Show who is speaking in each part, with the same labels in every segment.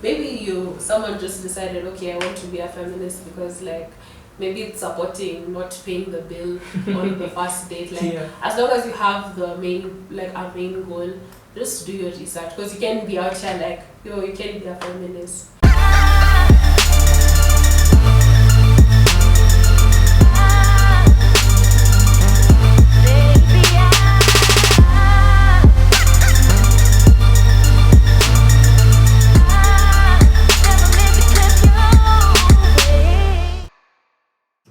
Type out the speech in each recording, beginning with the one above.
Speaker 1: maybe someone just decided, okay, I want to be a feminist because like maybe it's supporting not paying the bill on the first date. Like as long as you have the main a main goal, just do your research because you can be out here like you can be a feminist.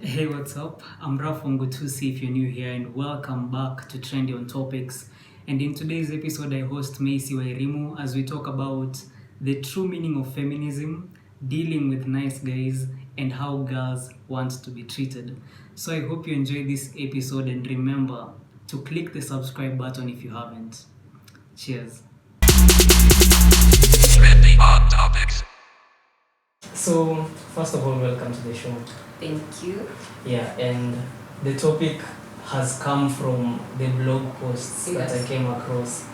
Speaker 2: Hey, what's up? I'm Raph Wangutusi if you're new here, and welcome back to TrendyOnTopics. And in today's episode, I host Maissy Wairimu as we talk about the true meaning of feminism, dealing with nice guys, and how girls want to be treated. So I hope you enjoy this episode, and remember to click the subscribe button if you haven't. Cheers. TrendyOnTopics. So, first of all, welcome to the show.
Speaker 1: Thank you.
Speaker 2: Yeah, and the topic has come from the blog posts that I came across.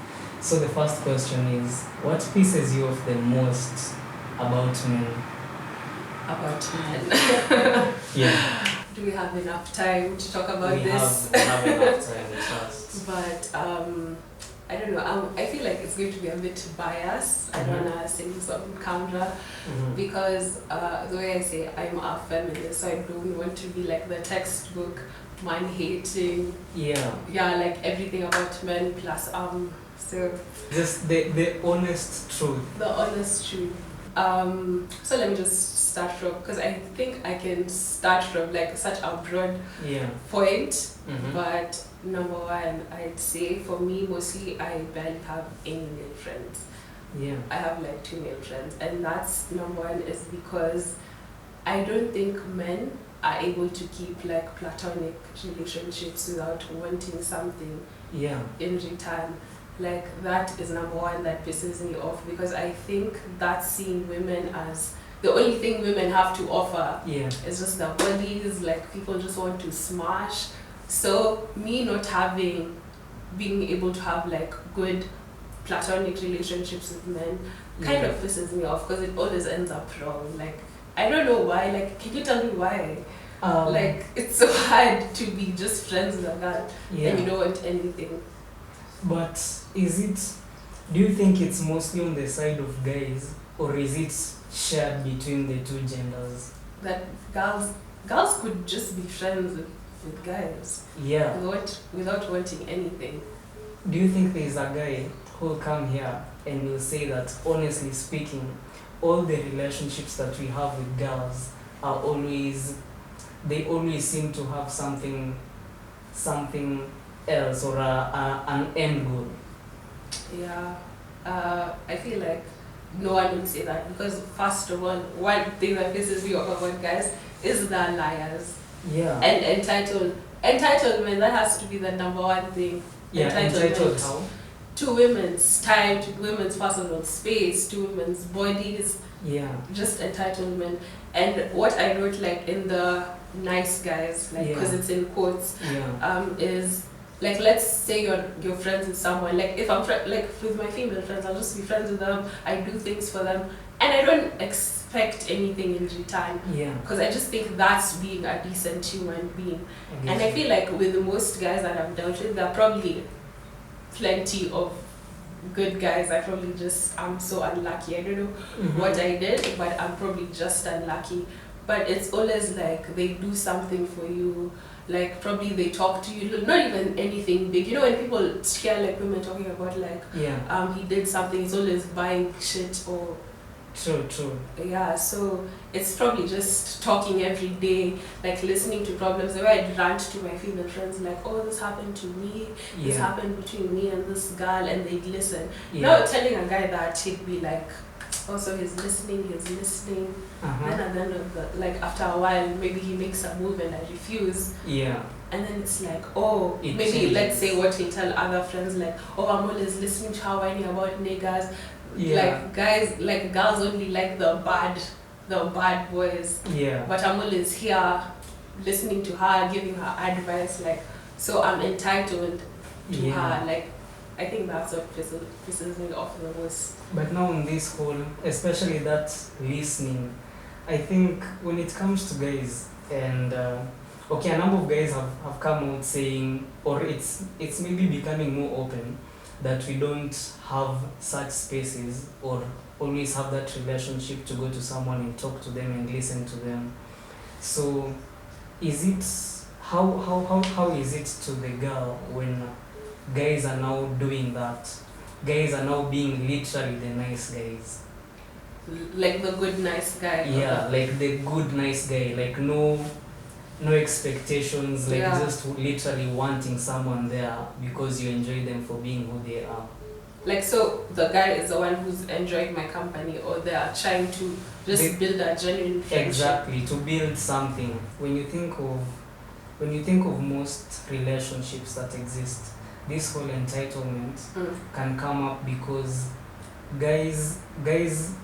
Speaker 2: So the first question is, what pisses you off the most about men?
Speaker 1: About men?
Speaker 2: Yeah.
Speaker 1: Do we have enough time to talk about this?
Speaker 2: We have enough time, trust.
Speaker 1: But I don't know, I feel like it's going to be a bit biased. I don't want to say this on camera because the way I say I'm a feminist, so I don't want to be like the textbook man-hating. Yeah, like everything about men plus so
Speaker 2: just the honest truth.
Speaker 1: The honest truth. So let me just start from, because I think I can start from like such a broad point, but number one, I'd say for me mostly I barely have any male friends. Yeah, I have like 2 male friends, and that's number one is because I don't think men are able to keep like platonic relationships without wanting something in return. Like that is number one that pisses me off, because I think that's seeing women as the only thing women have to offer is just their bodies, like people just want to smash. So me not being able to have like good platonic relationships with men kind of pisses me off, because it always ends up wrong. Like I don't know why, like can you tell me why? Like it's so hard to be just friends with a girl and you don't want anything.
Speaker 2: But do you think it's mostly on the side of guys, or is it shared between the two genders?
Speaker 1: That girls could just be friends with guys without wanting anything.
Speaker 2: Do you think there is a guy who will come here and will say that, honestly speaking, all the relationships that we have with girls are they always seem to have something else, or an end goal?
Speaker 1: Yeah, I feel like no one would say that, because first of all, one thing that pisses me off about guys is they're liars. Yeah. And entitlement, that has to be the number one thing.
Speaker 2: Yeah, entitled how?
Speaker 1: To women's time, to women's personal space, to women's bodies. Yeah. Just entitlement. And what I wrote like in the nice guys, like because it's in quotes, is like, let's say you're friends with someone. Like if I'm like with my female friends, I'll just be friends with them. I do things for them, and I don't expect anything in return. Yeah. Because I just think that's being a decent human being. And I feel like with most guys that I've dealt with, there are probably plenty of good guys. I'm so unlucky. I don't know what I did, but I'm probably just unlucky. But it's always like they do something for you. Like probably they talk to you, not even anything big. You know, when people hear like women talking about like he did something, he's always buying shit or
Speaker 2: True.
Speaker 1: Yeah, so it's probably just talking every day, like listening to problems. The way I'd rant to my female friends, like, oh, this happened to me, this happened between me and this girl, and they'd listen. Now telling a guy that, he'd be like, oh, so he's listening. Then at the end of like after a while, maybe he makes a move and I refuse. Yeah. And then it's like, oh, maybe let's say what he tell other friends, like, oh, I'm always listening to her whining about niggas. Like guys, like girls only like the bad boys. Yeah. But I'm always here listening to her, giving her advice, like, so I'm entitled to her, like I think that's what pisses me off the most.
Speaker 2: But now in this whole, especially that listening, I think when it comes to guys, and okay, a number of guys have come out saying, or it's maybe becoming more open, that we don't have such spaces or always have that relationship to go to someone and talk to them and listen to them. So is it, how is it to the girl when guys are now doing that? Guys are now being literally the nice guys.
Speaker 1: Like the good nice guy.
Speaker 2: Yeah, like the good nice guy, like no expectations, like just literally wanting someone there because you enjoy them for being who they are.
Speaker 1: Like, so the guy is the one who's enjoying my company, or they are trying to just build a genuine friendship.
Speaker 2: Exactly, to build something. When you think of most relationships that exist, this whole entitlement can come up because guys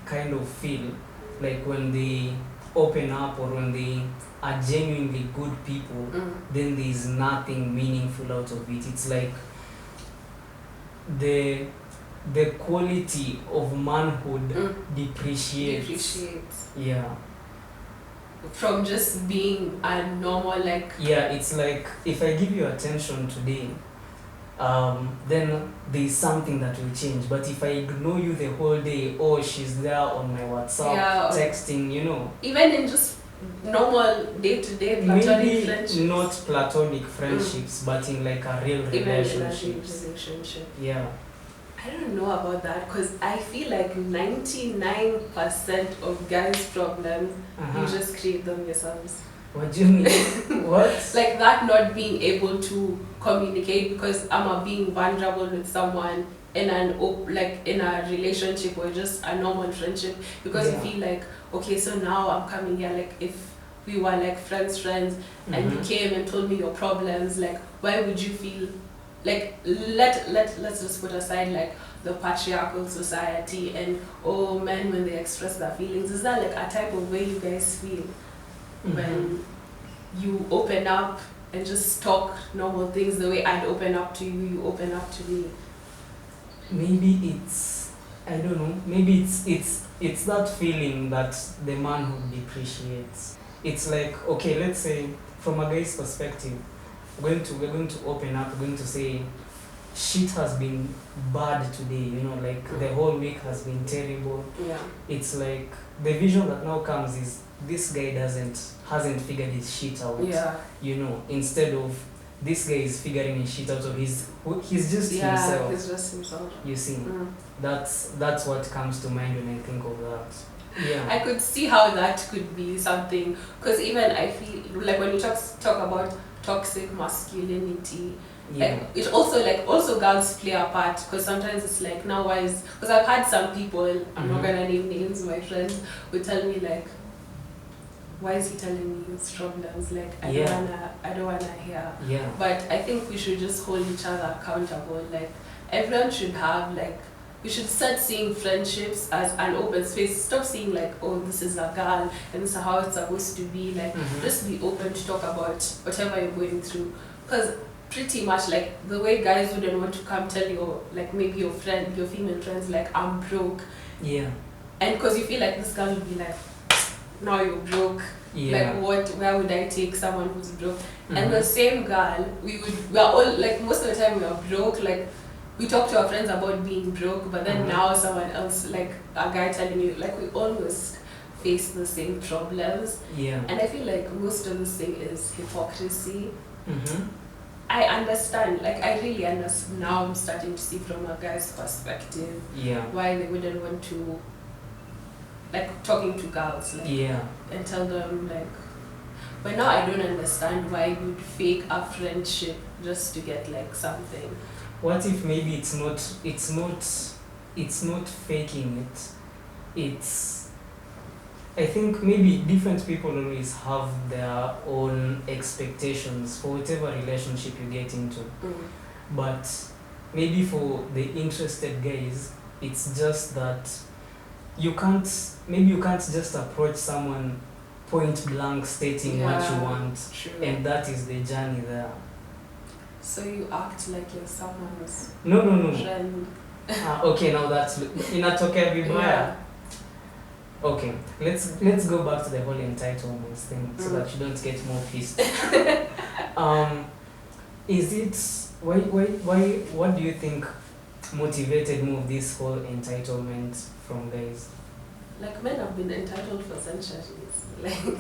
Speaker 2: kind of feel like when they open up or when they are genuinely good people, then there is nothing meaningful out of it. It's like the quality of manhood depreciates. Yeah.
Speaker 1: From just being a normal, like...
Speaker 2: Yeah, it's like, if I give you attention today, then there's something that will change. But if I ignore you the whole day, oh, she's there on my WhatsApp, texting, you know.
Speaker 1: Even in just normal day-to-day platonic friendships.
Speaker 2: Maybe not platonic friendships, but in like a real relationship. Yeah.
Speaker 1: I don't know about that, because I feel like 99% of guys' problems, you just create them yourselves.
Speaker 2: What do you mean? What?
Speaker 1: Like that not being able to communicate because I'm being vulnerable with someone in a relationship or just a normal friendship, because you feel like, okay, so now I'm coming here, like if we were like friends and you came and told me your problems, like why would you feel like, let's just put aside like the patriarchal society and men when they express their feelings, is that like a type of way you guys feel when you open up and just talk normal things the way I'd open up to you, you open up to me?
Speaker 2: Maybe it's, I don't know, maybe it's that feeling that the manhood depreciates. It's like, okay, let's say from a guy's perspective, we're going to open up, we're going to say shit has been bad today, you know, like the whole week has been terrible.
Speaker 1: Yeah.
Speaker 2: It's like the vision that now comes is this guy hasn't figured his shit out.
Speaker 1: Yeah.
Speaker 2: You know, instead of this guy is figuring his shit out of he's just himself.
Speaker 1: He's just himself.
Speaker 2: You see, that's what comes to mind when I think of that. Yeah.
Speaker 1: I could see how that could be something, because even I feel like when you talk about toxic masculinity, like it also girls play a part, because sometimes it's like, now why is, because I've had some people, I'm not gonna name names, my friends would tell me like, why is he telling me his problems, like I don't wanna hear. But I think we should just hold each other accountable. Like everyone should have like, we should start seeing friendships as an open space. Stop seeing like, oh, this is a girl and this is how it's supposed to be. Like, just be open to talk about whatever you're going through. Because pretty much like the way guys wouldn't want to come tell you, like maybe your female friends, like I'm broke.
Speaker 2: Yeah. And
Speaker 1: because you feel like this girl would be like, now you're broke.
Speaker 2: Yeah.
Speaker 1: Like where would I take someone who's broke? And the same girl, we are all like, most of the time we are broke, like we talk to our friends about being broke, but then now someone else, like a guy telling you, like we almost face the same problems.
Speaker 2: Yeah.
Speaker 1: And I feel like most of this thing is hypocrisy. I understand, like I really understand, now I'm starting to see from a guy's perspective why they wouldn't want to, like talking to girls, like, and tell them like, but now I don't understand why you'd fake a friendship just to get like something.
Speaker 2: What if maybe it's not faking it, it's, I think maybe different people always have their own expectations for whatever relationship you get into. But maybe for the interested guys, it's just that you can't just approach someone point blank stating what you want.
Speaker 1: True.
Speaker 2: And that is the journey there.
Speaker 1: So you act like you're someone's
Speaker 2: No.
Speaker 1: friend.
Speaker 2: Okay, now that's inatokea vibaya.
Speaker 1: Yeah.
Speaker 2: Okay, let's go back to the whole entitlement thing so that you don't get more pissed. Is it why what do you think motivated more of this whole entitlement from guys?
Speaker 1: Like, men have been entitled for centuries. Like,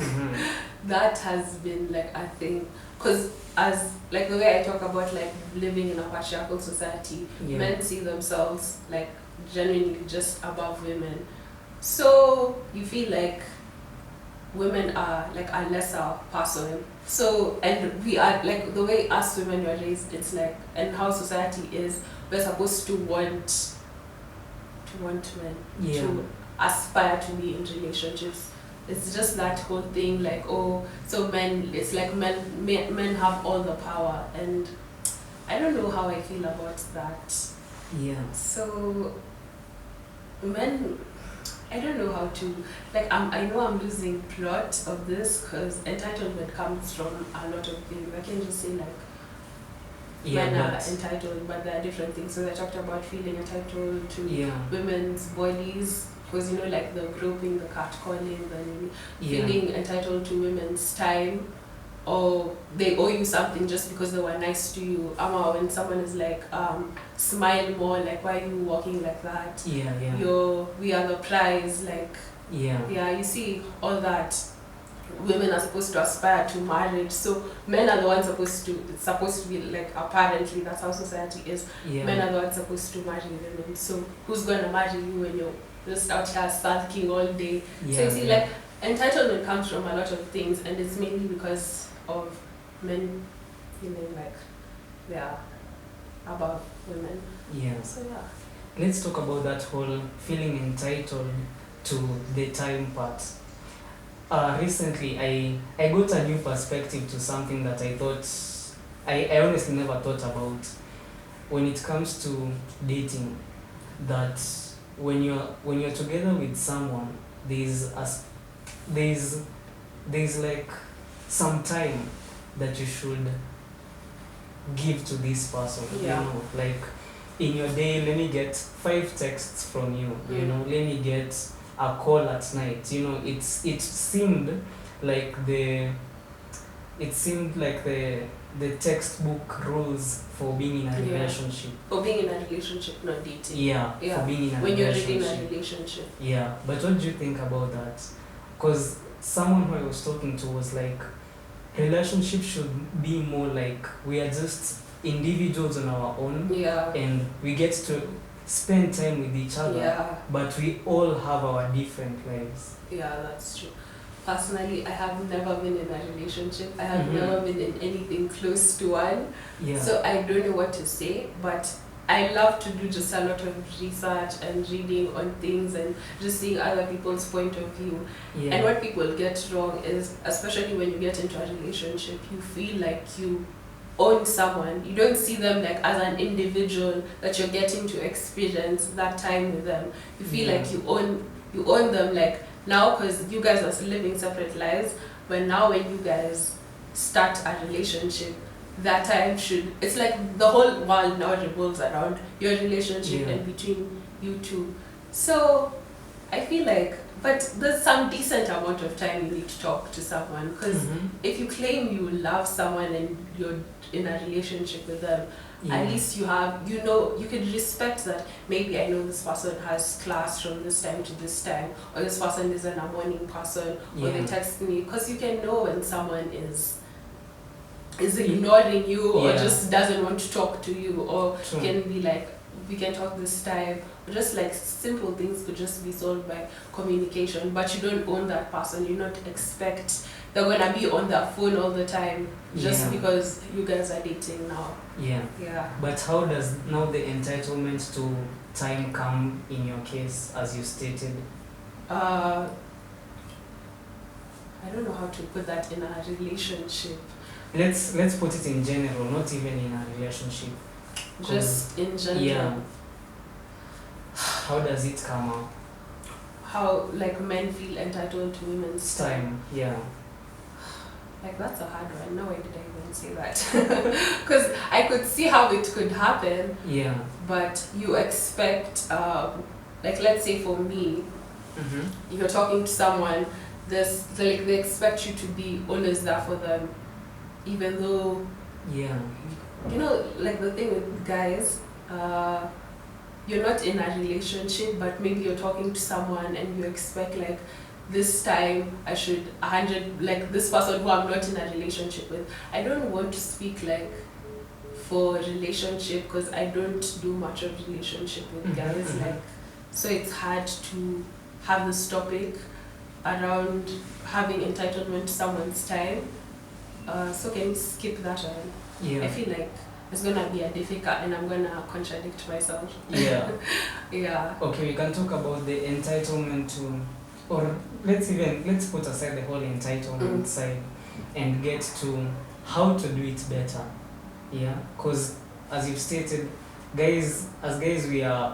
Speaker 1: that has been like a thing. Because as like the way I talk about like living in a patriarchal society, men see themselves like genuinely just above women. So you feel like women are like a lesser person. So, and we are like the way us women were raised, it's like, and how society is, we're supposed to want men to aspire to be in relationships. It's just that whole thing like, oh, so men, it's like men have all the power, and I don't know how I feel about that. So men, I don't know how to, like, I know I'm losing plot of this because entitlement comes from a lot of things. I can just say like men are entitled, but there are different things. So I talked about feeling entitled to women's bodies, because like the groping, the catcalling, the feeling entitled to women's time, or they owe you something just because they were nice to you. When someone is like, smile more, like, why are you walking like that? We are the prize, like, you see all that. Women are supposed to aspire to marriage, so men are the ones it's supposed to be like, apparently that's how society is. Men are the ones supposed to marry women, so who's going to marry you when you're just out here sulking all day? So you see, like, entitlement comes from a lot of things, and it's mainly because of men feeling like they are above women. So
Speaker 2: let's talk about that whole feeling entitled to the time part. Recently, I got a new perspective to something that I thought, I honestly never thought about when it comes to dating. That when you're together with someone, there's like some time that you should give to this person. Like in your day, let me get 5 texts from you. Let me get a call at night. It seemed like the textbook rules for being in a relationship.
Speaker 1: For being in a relationship, not dating.
Speaker 2: For being in a
Speaker 1: when
Speaker 2: relationship.
Speaker 1: You're already in a relationship.
Speaker 2: But what do you think about that? Because someone who I was talking to was like, relationship should be more like we are just individuals on our own, and we get to spend time with each other, but we all have our different lives.
Speaker 1: That's true. Personally, I have never been in a relationship. I have never been in anything close to one. So I don't know what to say, but I love to do just a lot of research and reading on things and just seeing other people's point of view. And what people get wrong is, especially when you get into a relationship, you feel like you own someone. You don't see them like as an individual that you're getting to experience that time with them. You feel like you own them, like, now, because you guys are living separate lives, but now when you guys start a relationship, that time it's like the whole world now revolves around your relationship and between you two. So I feel like, but there's some decent amount of time you need to talk to someone, because if you claim you love someone and you're in a relationship with them, at least you could respect that. Maybe I know this person has class from this time to this time, or this person isn't a morning person, or they text me, because you can know when someone is ignoring you or just doesn't want to talk to you, or can be like, we can talk this time, or just like simple things could just be solved by communication. But you don't own that person. You not expect they're gonna be on their phone all the time just because you guys are dating now. But how does now the entitlement to time come in your case, as you stated? I don't know how to put that in a relationship.
Speaker 2: Let's put it in general, not even in a relationship.
Speaker 1: Just in general.
Speaker 2: How does it come up?
Speaker 1: How, like, men feel entitled to women's
Speaker 2: time.
Speaker 1: Like, that's a hard one. Now, why did I even say that? Because I could see how it could happen.
Speaker 2: Yeah.
Speaker 1: But you expect, like, let's say for me, you're talking to someone, they expect you to be always there for them, even though, like the thing with guys, you're not in a relationship, but maybe you're talking to someone and you expect, like, this time I should 100, like, this person who I'm not in a relationship with. I don't want to speak, like, for relationship, because I don't do much of relationship with guys, like, so it's hard to have this topic around having entitlement to someone's time. So can you skip that one?
Speaker 2: Yeah.
Speaker 1: I feel like it's gonna be a difficult, and I'm gonna contradict myself.
Speaker 2: Yeah.
Speaker 1: Yeah.
Speaker 2: Okay, we can talk about the entitlement to, or let's put aside the whole entitlement side and get to how to do it better. Yeah, because as you've stated, guys,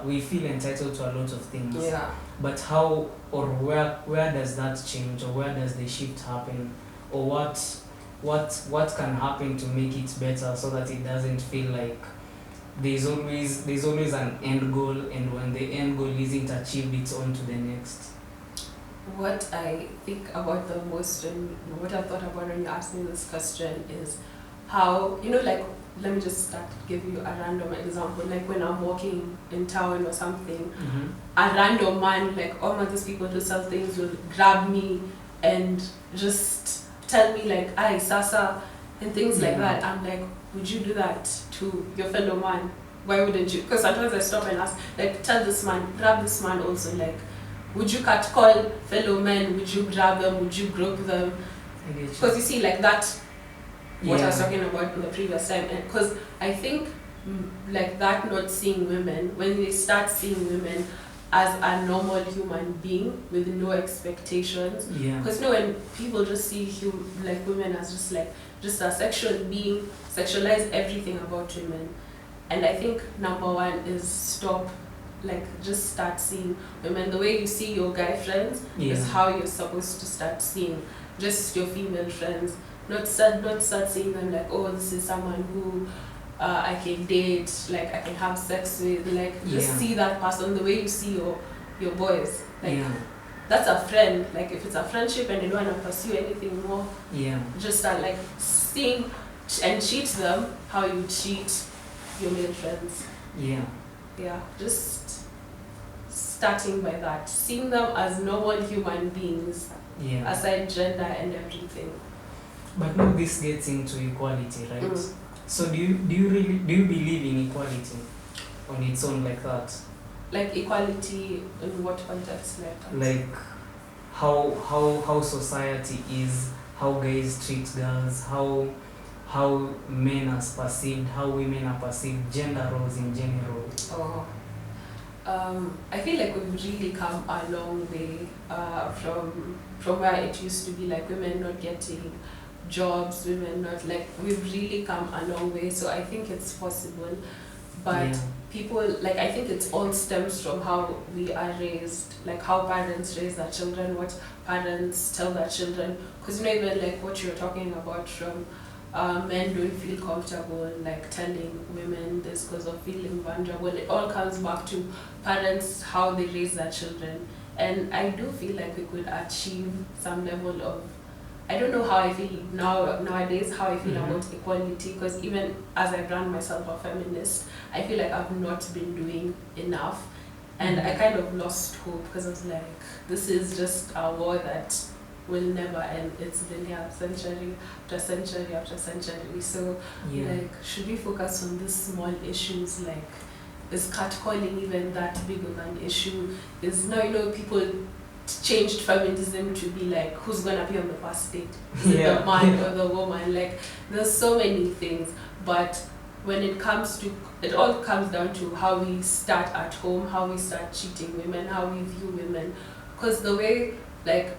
Speaker 2: we feel entitled to a lot of things.
Speaker 1: Yeah.
Speaker 2: But how or where does that change, or where does the shift happen, or what can happen to make it better so that it doesn't feel like there's always an end goal, and when the end goal isn't achieved, it's on to the next.
Speaker 1: What I think about the most, and what I thought about when you asked me this question, is how, like, let me just give you a random example. Like, when I'm walking in town or something, a random man, like, all of these people who sell things will grab me and just tell me, like, "Ay, Sasa," and things like that. I'm like, would you do that to your fellow man? Why wouldn't you? Because sometimes I stop and ask, like, tell this man, grab this man also. Like, would you catcall fellow men? Would you grab them? Would you grope them? Because you see, like, that, what I was talking about in the previous time. And because I think, like, that not seeing women, when they start seeing women as a normal human being with no expectations. Because when people just see like women as just a sexual being, sexualize everything about women. And I think number one is just start seeing women the way you see your guy friends is how you're supposed to start seeing just your female friends. Not start seeing them like, oh, this is someone who I can date, like, I can have sex with, like, just see that person the way you see your boys. Like, that's a friend. Like, if it's a friendship and you don't want to pursue anything more, just start, like, seeing and treat them how you treat your male friends. Yeah, just starting by that. Seeing them as normal human beings, aside gender and everything.
Speaker 2: But now this gets into equality, right? So do you believe in equality on its own like that?
Speaker 1: Like, equality in what context?
Speaker 2: Like how society is, how guys treat girls, how men are perceived, how women are perceived, gender roles in general.
Speaker 1: I feel like we've really come a long way from where it used to be, like, women not getting jobs, women not, like, we've really come a long way. So I think it's possible, but people, like, I think it all stems from how we are raised, like how parents raise their children, what parents tell their children. Because even like what you're talking about, from men don't feel comfortable like telling women this because of feeling vulnerable. It all comes back to parents, how they raise their children. And I do feel like we could achieve some level of, I don't know how I feel nowadays, how I feel about equality, because even as I brand myself a feminist, I feel like I've not been doing enough. And I kind of lost hope because I was like, this is just a war that will never end. It's been here century after century after century. So like, should we focus on these small issues? Like, is catcalling even that big of an issue? Is now, people changed feminism to be like, who's gonna be on the first date? Is it the man or the woman? Like, there's so many things, but when it comes to, it all comes down to how we start at home, how we start treating women, how we view women. Because the way, like,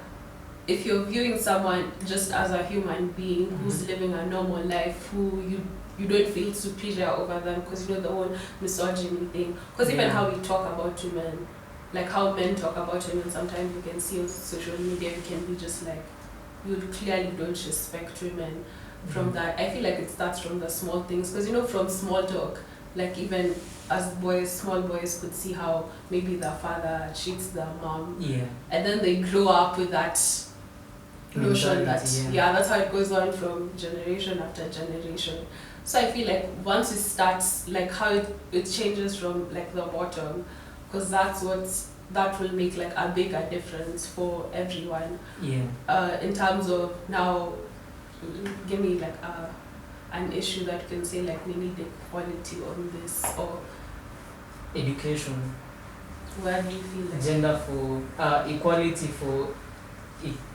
Speaker 1: if you're viewing someone just as a human being who's living a normal life, who you don't feel superior over them, because the whole misogyny thing. Because even how we talk about women, like how men talk about women, sometimes you can see on social media, you can be just like, you clearly don't respect women from that. I feel like it starts from the small things, because from small talk, like even as boys, small boys could see how maybe their father cheats their mom, and then they grow up with that notion that that's how it goes on from generation after generation. So I feel like once it starts, like how it changes from like the bottom, because that will make like a bigger difference for everyone. In terms of now, give me like an issue that can say like we need equality on this, or
Speaker 2: education.
Speaker 1: Where do you feel like
Speaker 2: gender for equality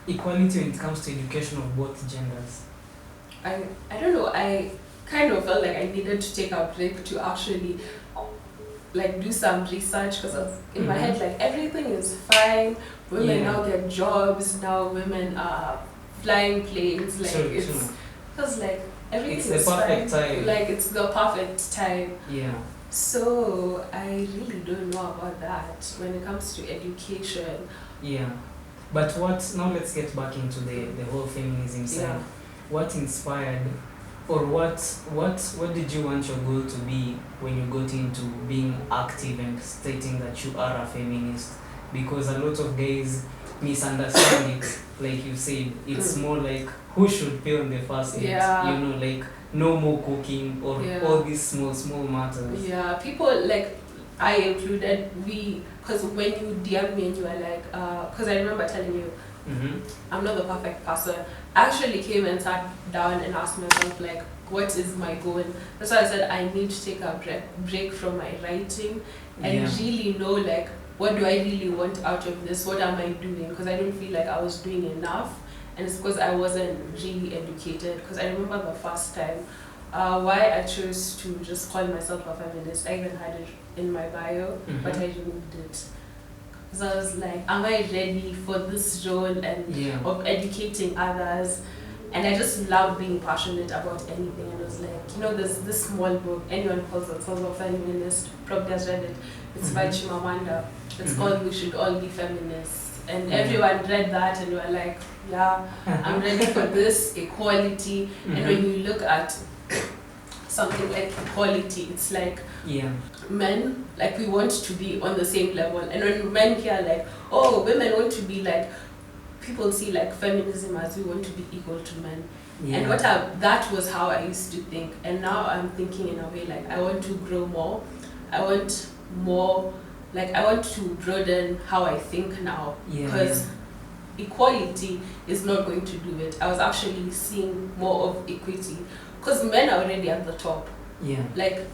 Speaker 2: equality when it comes to education of both genders?
Speaker 1: I don't know. I kind of felt like I needed to take a break to actually like do some research, because in my head like everything is fine. Women now get jobs. Now women are flying planes. Like it's because like everything is
Speaker 2: the perfect
Speaker 1: fine.
Speaker 2: time.
Speaker 1: Like it's the perfect time. So I really don't know about that when it comes to education.
Speaker 2: But now let's get back into the whole feminism side. What inspired, or what did you want your goal to be when you got into being active and stating that you are a feminist? Because a lot of guys misunderstand it. Like you said, it's more like who should pay on the first date. Like no more cooking or all these small matters.
Speaker 1: People like I included, because when you DM me and you were like, because I remember telling you, I'm not the perfect person. I actually came and sat down and asked myself like, what is my goal? That's why I said I need to take a break from my writing and really know like, what do I really want out of this? What am I doing? Because I didn't feel like I was doing enough, and it's because I wasn't really educated. Because I remember the first time why I chose to just call myself a feminist. I even had it in my bio, but I removed it. Because I was like, am I ready for this role and of educating others? And I just love being passionate about anything. And I was like, there's this small book, anyone who calls themselves a feminist probably has read it. It's by Chimamanda. It's called We Should All Be Feminists. And everyone read that and were like, I'm ready for this equality. And when you look at something like equality, it's like men, like we want to be on the same level. And when men hear like, oh, women want to be like, people see like feminism as we want to be equal to men. And that was how I used to think. And now I'm thinking in a way like I want to grow more. I want more, like I want to broaden how I think now. Because equality is not going to do it. I was actually seeing more of equity. Because men are already at the top. Like,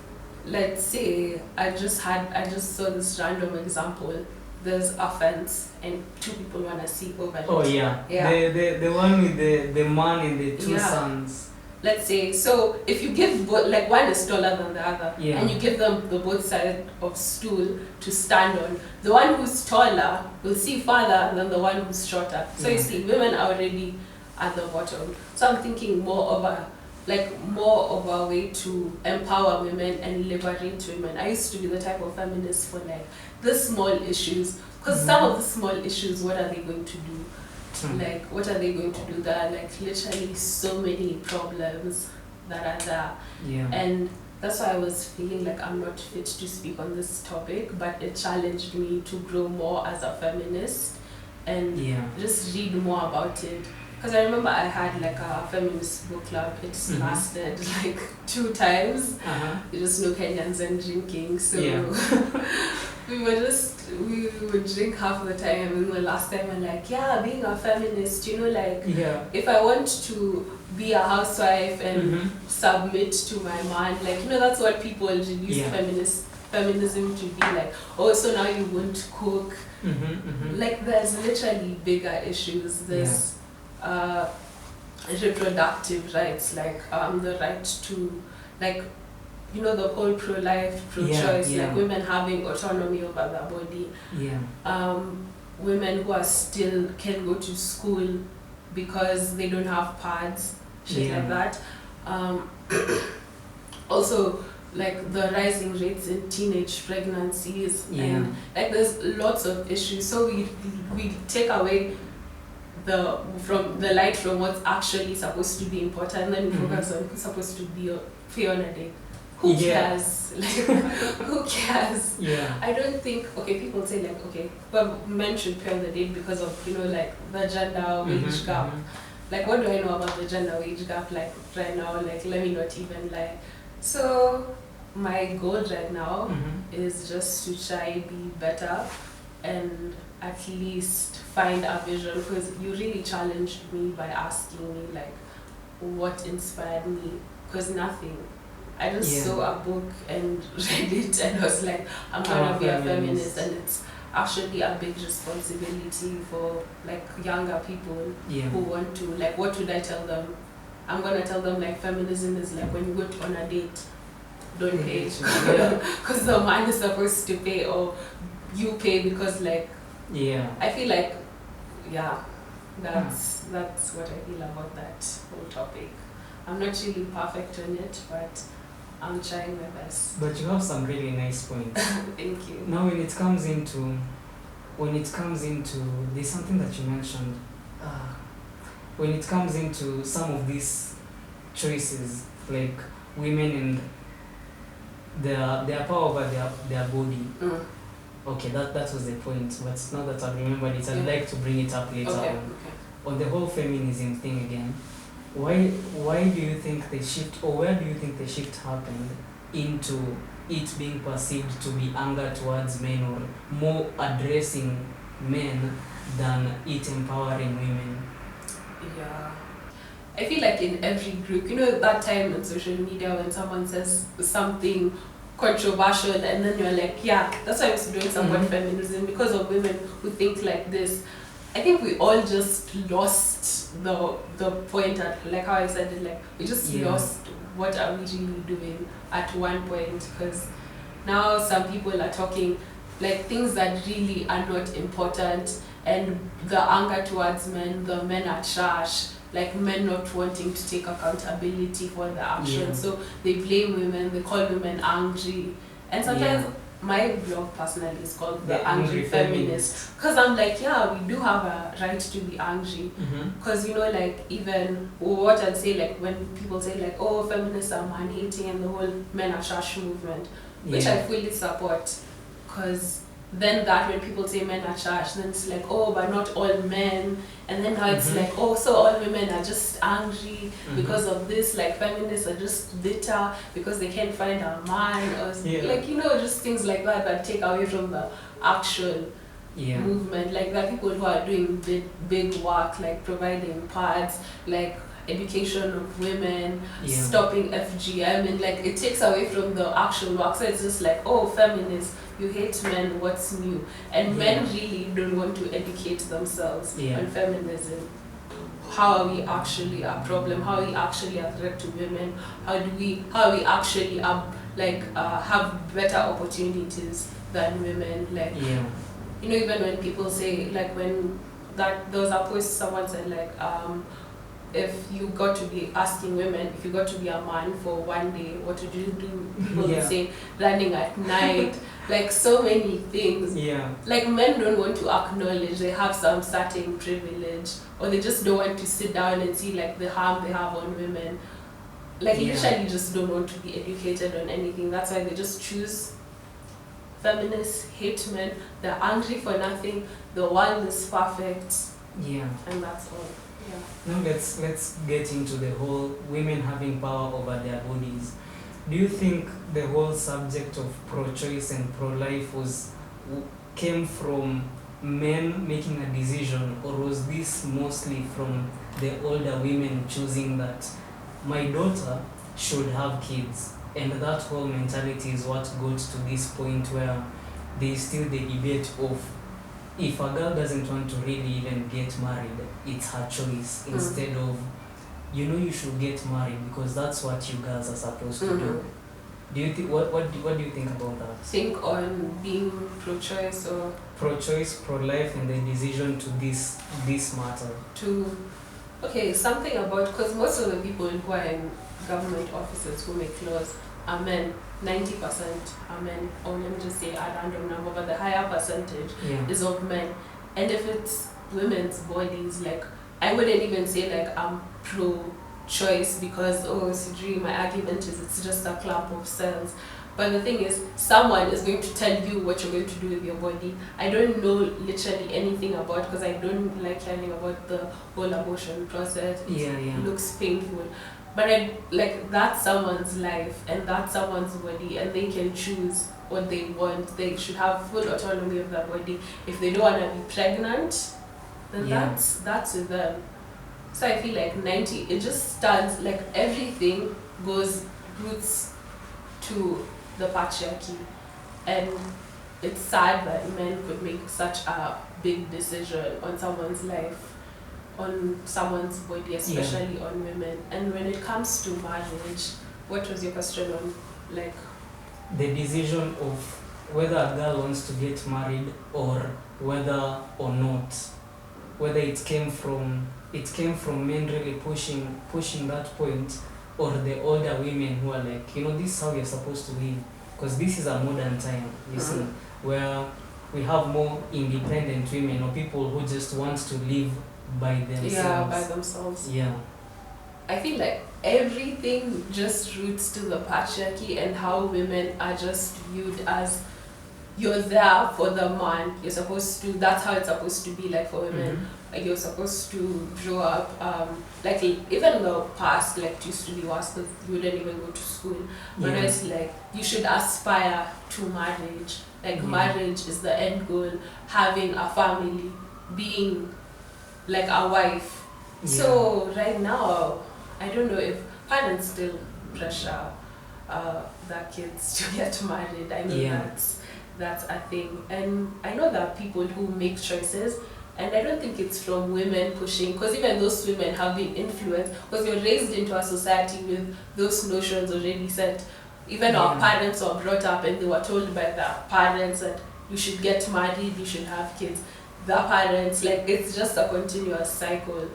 Speaker 1: let's say I just saw this random example. There's a fence and two people want to see over it.
Speaker 2: The one with the man and the two sons.
Speaker 1: Let's say, so if you give both, like one is taller than the other, and you give them the both sides of stool to stand on, the one who's taller will see farther than the one who's shorter. So you see, women are already at the bottom. So I'm thinking more of a way to empower women and liberate women. I used to be the type of feminist for like the small issues, because some of the small issues, what are they going to do? Like, what are they going to do? There are like literally so many problems that are there. And that's why I was feeling like I'm not fit to speak on this topic, but it challenged me to grow more as a feminist and just read more about it. Because I remember I had like a feminist book club. It's lasted like 2 times. Just no Kenyans and drinking. So we would drink half the time, and the last time I'm like, being a feminist, if I want to be a housewife and submit to my man, like, that's what people reduce feminism to be like. Oh, so now you won't cook. Like, there's literally bigger issues. There's reproductive rights, like the right to, like, the whole pro-life, pro-choice, like women having autonomy over their body. Women who are still can go to school because they don't have pads, like that. Also, like the rising rates in teenage pregnancies, and like there's lots of issues. So we take away from the light from what's actually supposed to be important, and then we focus on who's supposed to be on a date. Who cares? Like, who cares?
Speaker 2: Yeah.
Speaker 1: I don't think, people say like, but men should pay on the date because of, like the gender wage gap. Like, what do I know about the gender wage gap? Like, right now, like, let me not even lie. So, my goal right now is just to try be better and at least find a vision, because you really challenged me by asking me, like, what inspired me, because nothing. I just saw a book and read it and I was like, I'm gonna be a feminist, and it's actually a big responsibility for like younger people who want to, like, what would I tell them? I'm gonna tell them like feminism is like when you go on a date, don't pay, because the man is supposed to pay, or you pay because like, I feel like, that's what I feel about that whole topic. I'm not really perfect on it, but I'm trying my best.
Speaker 2: But you have some really nice points.
Speaker 1: Thank you.
Speaker 2: Now when it comes into there's something that you mentioned, when it comes into some of these choices, like women and their power over their body. Okay, that was the point, but now that I've remembered it, I'd like to bring it up later on the whole feminism thing again. Why do you think the shift, or where do you think the shift happened into it being perceived to be anger towards men, or more addressing men than it empowering women?
Speaker 1: Yeah. I feel like in every group, that time on social media when someone says something controversial and then you're like, that's why I was doing somewhat feminism, because of women who think like this. I think we all just lost the point at, like how I said it, like we just lost what are we really doing at one point, because now some people are talking like things that really are not important, and the anger towards men, the men are trash, like men not wanting to take accountability for the action. So they blame women, they call women angry, and sometimes my blog personally is called The Angry Feminist, because I'm like, we do have a right to be angry, because like even what I'd say, like when people say like, oh, feminists are man-hating and the whole men are trash movement, which I fully support, because then that when people say men are trash, then it's like, oh, but not all men, and then now it's like, oh, so all women are just angry because of this, like feminists are just bitter because they can't find a man, or like, just things like that take away from the actual movement. Like there are people who are doing big work, like providing pads, like education of women, stopping FGM, and like it takes away from the actual work. So it's just like, oh, feminists, you hate men, what's new? And men really don't want to educate themselves on feminism. How are we actually a problem? How are we actually a threat to women? How are we actually have better opportunities than women? Like even when people say, like when there was a post someone said like if you got to be asking women, if you got to be a man for one day, what would you do? People would say running at night, like so many things. Like men don't want to acknowledge they have some certain privilege, or they just don't want to sit down and see like the harm they have on women. Like literally just don't want to be educated on anything. That's why they just choose feminists, hate men, they're angry for nothing, the world is perfect. And that's all.
Speaker 2: Now let's get into the whole women having power over their bodies. Do you think the whole subject of pro-choice and pro-life came from men making a decision, or was this mostly from the older women choosing that my daughter should have kids, and that whole mentality is what got to this point where there is still the debate of if a girl doesn't want to really even get married, it's her choice, instead of, you should get married because that's what you girls are supposed to do. Do you think what do you think about that?
Speaker 1: Think on being pro-choice or
Speaker 2: pro-choice, pro-life, and the decision to this matter.
Speaker 1: Something about, because most of the people who are in government offices who make laws are men. 90% are men, or let me just say a random number, but the higher percentage is of men. And if it's women's bodies. Like, I wouldn't even say like I'm pro-choice because, Sidri, my argument is it's just a clump of cells. But the thing is, someone is going to tell you what you're going to do with your body. I don't know literally anything about, because I don't like hearing about the whole abortion process. It looks painful. But that's someone's life and that's someone's body, and they can choose what they want. They should have full autonomy of their body. If they don't want to be pregnant, then that's with them. So I feel like it just stands, like everything goes roots to the patriarchy, and it's sad that men could make such a big decision on someone's life, on someone's body, especially on women. And when it comes to marriage, what was your question on, like,
Speaker 2: the decision of whether a girl wants to get married or whether or not, whether it came from men really pushing that point, or the older women who are like, this is how you're supposed to live. Because this is a modern time, see, where we have more independent women or people who just want to live by themselves.
Speaker 1: Yeah, by themselves.
Speaker 2: Yeah.
Speaker 1: I feel like everything just roots to the patriarchy and how women are just viewed as, you're there for the man. You're supposed to, that's how it's supposed to be like for women. Like, you're supposed to grow up, like even in the past, like, it used to be worse because you wouldn't even go to school. But it's like, you should aspire to marriage. Like, marriage is the end goal, having a family, being like a wife. So right now, I don't know if parents still pressure their kids to get married. I know that's a thing. And I know there are people who make choices, and I don't think it's from women pushing, because even those women have been influenced, because you're raised into a society with those notions already set. Even our parents were brought up and they were told by their parents that you should get married, you should have kids. Their parents, like, it's just a continuous cycle.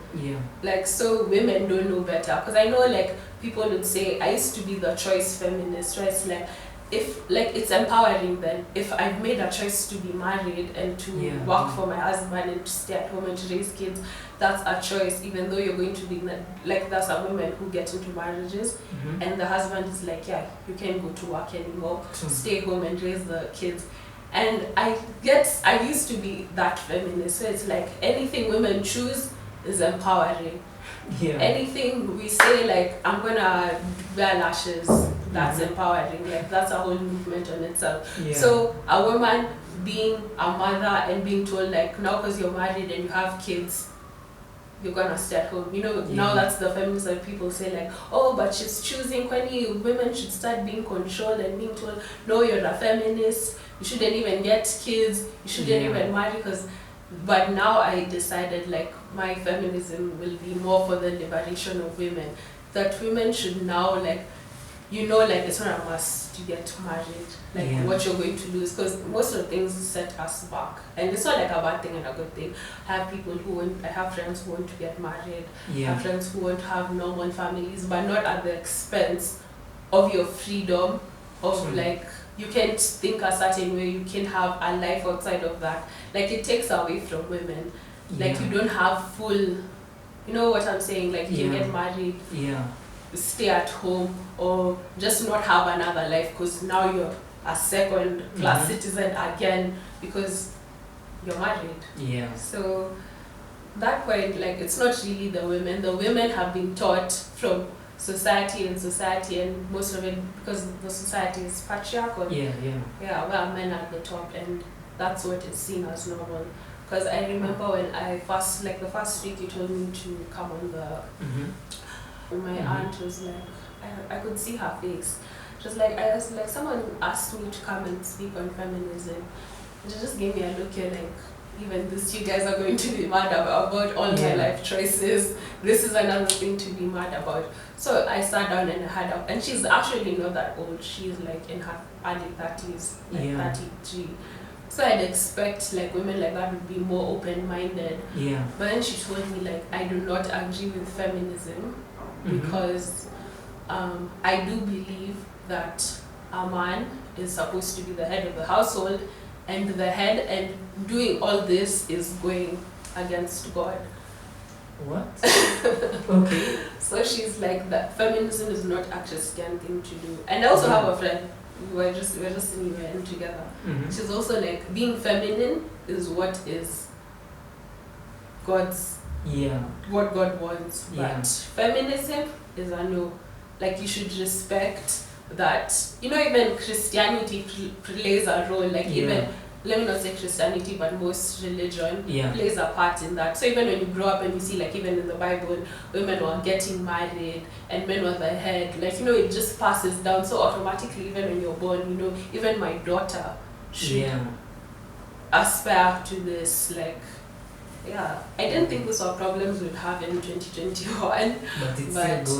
Speaker 1: Like, so women don't know better. Because I know, like, people would say, I used to be the choice feminist, right? It's like, if, like, it's empowering then. If I've made a choice to be married and to work for my husband and to stay at home and to raise kids, that's a choice, even though you're going to be, like, there's some women who get into marriages and the husband is like, you can't go to work anymore, stay home and raise the kids. And I used to be that feminist, so it's like anything women choose is empowering. Anything we say, like, I'm gonna wear lashes, that's empowering. Like, that's a whole movement on itself. So a woman being a mother and being told, like, now because you're married and you have kids, you're gonna stay at home. Now that's the feminists that people say, like, oh, but she's choosing. Women should start being controlled and being told, no, you're a feminist. You shouldn't even get kids. You shouldn't even marry. But now I decided, like, my feminism will be more for the liberation of women. That women should now, like, it's not a must to get married. Like, what you're going to lose, because most of the things set us back. And it's not like a bad thing and a good thing. I have friends who want to get married. I have friends who want to have normal families, but not at the expense of your freedom, of like, you can't think a certain way, you can have a life outside of that. Like, it takes away from women. Like, you don't have full, you know what I'm saying? Like, you can get married, stay at home, or just not have another life, because now you're a second-class citizen again because you're married. So that point, like, it's not really the women. The women have been taught from society, and most of it, because the society is patriarchal. Where men are at the top, and that's what is seen as normal. Because I remember when the first week you told me to come on my aunt was like, I could see her face. Someone asked me to come and speak on feminism. And she just gave me a look here, like, even this, you guys are going to be mad about all my life choices. This is another thing to be mad about. So I sat down and had up, and she's actually not that old. She's like in her early 30s, like 33. So I'd expect, like, women like that would be more open-minded. But then she told me, like, I do not agree with feminism because I do believe that a man is supposed to be the head of the household, and the head and doing all this is going against God.
Speaker 2: What? Okay.
Speaker 1: So she's like that feminism is not a Christian thing to do. And I also have a friend. We're just in UN together. She's also like being feminine is what is God's what God wants. But feminism is a no. Like you should respect that, even Christianity plays a role, like even, let me not say Christianity, but most religion plays a part in that. So even when you grow up and you see, like even in the Bible, women were getting married and men were the head, like, it just passes down. So automatically, even when you're born, even my daughter should aspire to this, like, I didn't think these were problems we'd have in 2021,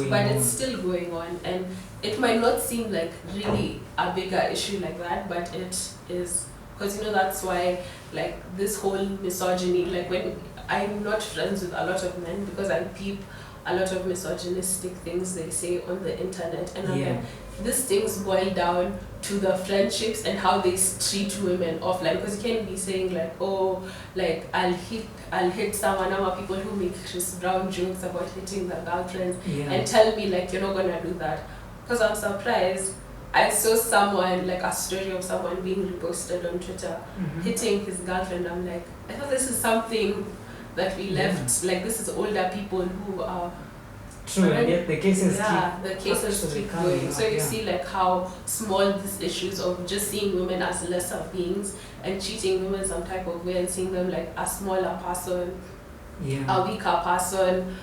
Speaker 1: but it's still going on, and it might not seem like really a bigger issue like that, but it is, because that's why, like, this whole misogyny, like, when I'm not friends with a lot of men because I peep a lot of misogynistic things they say on the internet, and I'm like, these things boil down to the friendships and how they treat women offline, because you can't be saying like, oh, like I'll hit someone. Now people who make Chris Brown jokes about hitting their girlfriends and tell me like you're not gonna do that, because I'm surprised. I saw someone, like a story of someone being reposted on Twitter hitting his girlfriend. I'm like, I thought this is something that we left, like this is older people who are
Speaker 2: true, and yet the cases
Speaker 1: keep going. So you see like how small these issues of just seeing women as lesser beings and treating women some type of way and seeing them like a smaller person, a weaker person,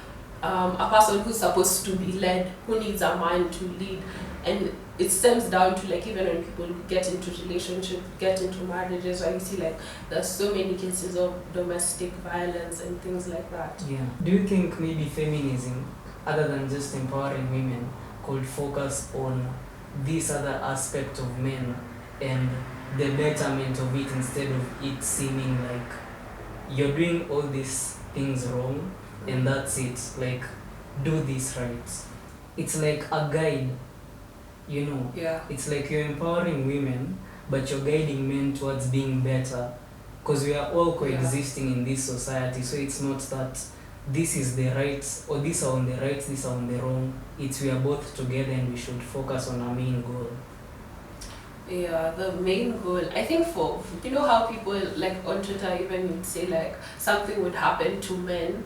Speaker 1: a person who's supposed to be led, who needs a man to lead. And it stems down to like even when people get into relationships, get into marriages, where you see like there's so many cases of domestic violence and things like that.
Speaker 2: Do you think maybe feminism, other than just empowering women, could focus on this other aspect of men and the betterment of it, instead of it seeming like you're doing all these things wrong and that's it, like do this right? It's like a guide, it's like you're empowering women but you're guiding men towards being better, because we are all coexisting in this society. So it's not that this is the right, or these are on the right, these are on the wrong. It's we are both together and we should focus on our main goal.
Speaker 1: The main goal, I think, for how people like on Twitter even would say like something would happen to men,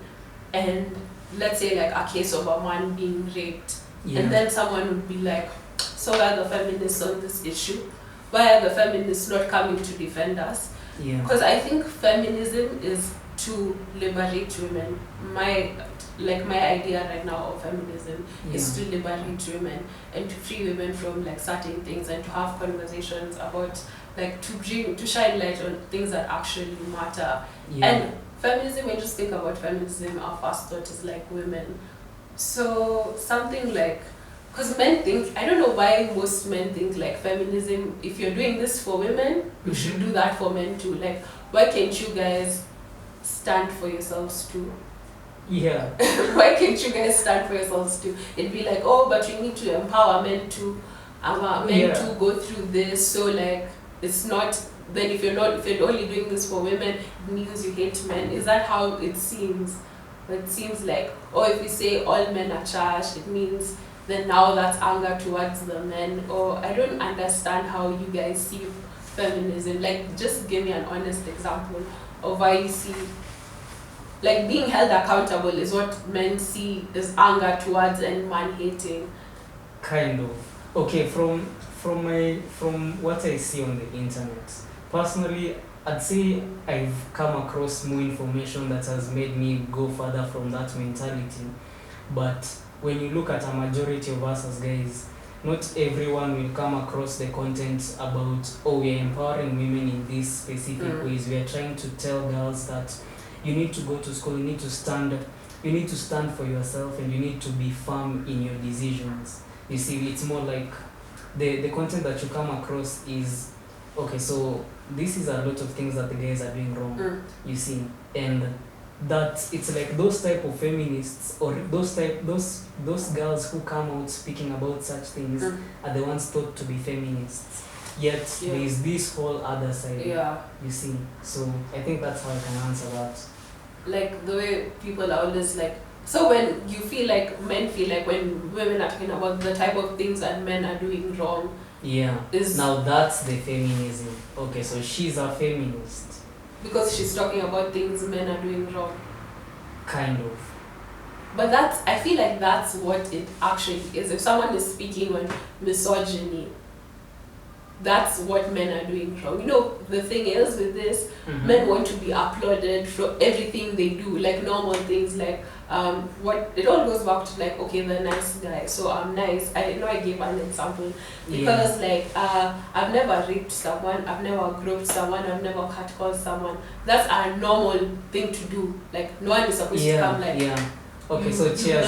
Speaker 1: and let's say like a case of a man being raped, and then someone would be like, so why are the feminists on this issue? Why are the feminists not coming to defend us? Because I think feminism is to liberate women. My idea right now of feminism is to liberate women and to free women from like certain things, and to have conversations about like to shine light on things that actually matter. And feminism, when you just think about feminism, our first thought is like women. So something like, because men think, I don't know why most men think like feminism, if you're doing this for women, you should do that for men too. Like, why can't you guys stand for yourselves too? Why can't you guys stand for yourselves too? It'd be like, oh, but you need to empower men to to go through this. So like, it's not, then if you're only doing this for women, it means you hate men. Is that how it seems? It seems like, or if you say all men are trash, it means then now that's anger towards the men. Or I don't understand how you guys see feminism. Like, just give me an honest example of why you see, like, being held accountable is what men see as anger towards and man hating.
Speaker 2: Kind of. Okay, from what I see on the internet, personally, I'd say I've come across more information that has made me go further from that mentality. But when you look at a majority of us as guys, not everyone will come across the content about, oh, we are empowering women in these specific ways. We are trying to tell girls that you need to go to school, you need to stand for yourself, and you need to be firm in your decisions. You see, it's more like the content that you come across is, okay, so this is a lot of things that the guys are doing wrong, you see, and that it's like those type of feminists, or those girls who come out speaking about such things are the ones thought to be feminists. Yet there is this whole other side, you see. So I think that's how I can answer that.
Speaker 1: like the way people are always like, so when you feel like men feel like when women are talking about the type of things that men are doing wrong.
Speaker 2: Yeah. Now that's the feminism. Okay, so she's a feminist.
Speaker 1: Because she's talking about things men are doing wrong.
Speaker 2: Kind of.
Speaker 1: But I feel like that's what it actually is. If someone is speaking on misogyny, that's what men are doing wrong. You know, the thing is with this, men want to be applauded for everything they do, like normal things, like what it all goes back to, like, okay, the nice guy. So I'm nice. I know I gave an example because like I've never raped someone, I've never groped someone, I've never catcalled someone. That's a normal thing to do. Like no one is supposed to come like
Speaker 2: okay, so cheers,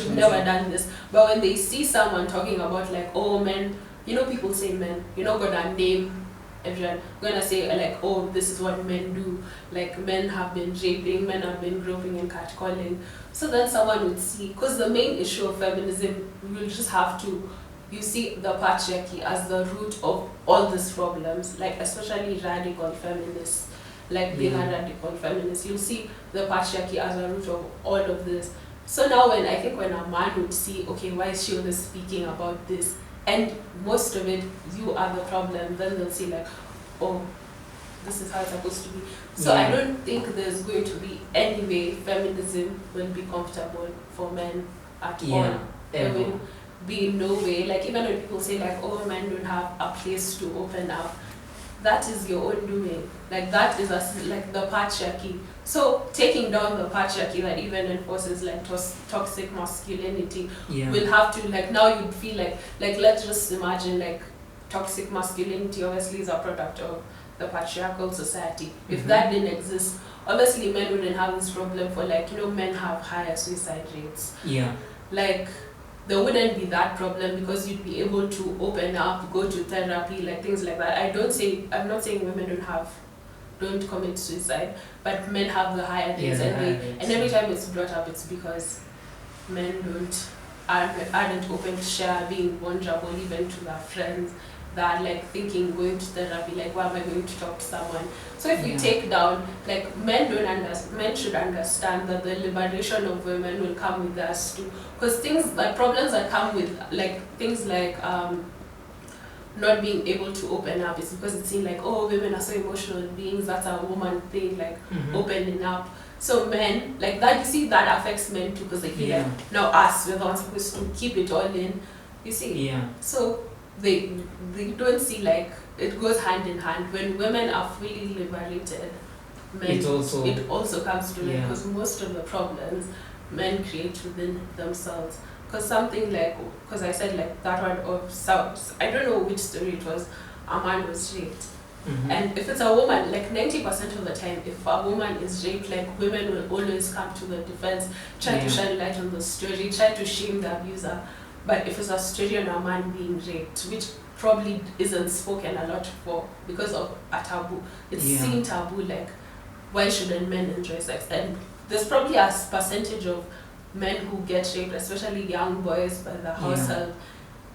Speaker 1: you've never done this. But when they see someone talking about like, oh, men, you know, people say men, you're not gonna name everyone, you're gonna say like, oh, this is what men do, like men have been raping, men have been groping and catcalling. So then someone would see, because the main issue of feminism, you'll just have to, you see the patriarchy as the root of all these problems, like especially radical feminists, like being a radical feminist, you'll see the patriarchy as a root of all of this. So now when a man would see, okay, why is she always speaking about this? And most of it, you are the problem, then they'll see like, oh, this is how it's supposed to be. So I don't think there's going to be any way feminism will be comfortable for men at all. There will be no way. Like even when people say like, oh, men don't have a place to open up, that is your own doing. Like that is like the patriarchy. So taking down the patriarchy that even enforces like toxic masculinity will have to, like, now you'd feel like let's just imagine like toxic masculinity obviously is a product of the patriarchal society. If that didn't exist, obviously men wouldn't have this problem for like, you know, men have higher suicide rates. Like there wouldn't be that problem because you'd be able to open up, go to therapy, like things like that. I'm not saying women don't commit suicide, but men have the higher rates, and every time it's brought up, it's because men aren't open to share, being vulnerable even to their friends. That like thinking going to therapy, like why am I going to talk to someone? So if we take down, like men should understand that the liberation of women will come with us too, because things like problems that come with like things like not being able to open up is because it's seen like, oh, women are so emotional beings, that's a woman thing, like opening up. So men, like that, you see, that affects men too, because they feel like, now us, we're the ones supposed to keep it all in, you see. So they don't see, like, it goes hand in hand. When women are fully liberated, men, it also comes to them, because most of the problems men create within themselves. Because something like, because I said like that one of South, I don't know which story it was, a man was raped. And if it's a woman, like 90% of the time, if a woman is raped, like women will always come to the defense, try to shine light on the story, try to shame the abuser. But if it's a story on a man being raped, which probably isn't spoken a lot for because of a taboo, it's seen taboo, like why shouldn't men enjoy sex? And there's probably a percentage of men who get raped, especially young boys by the household,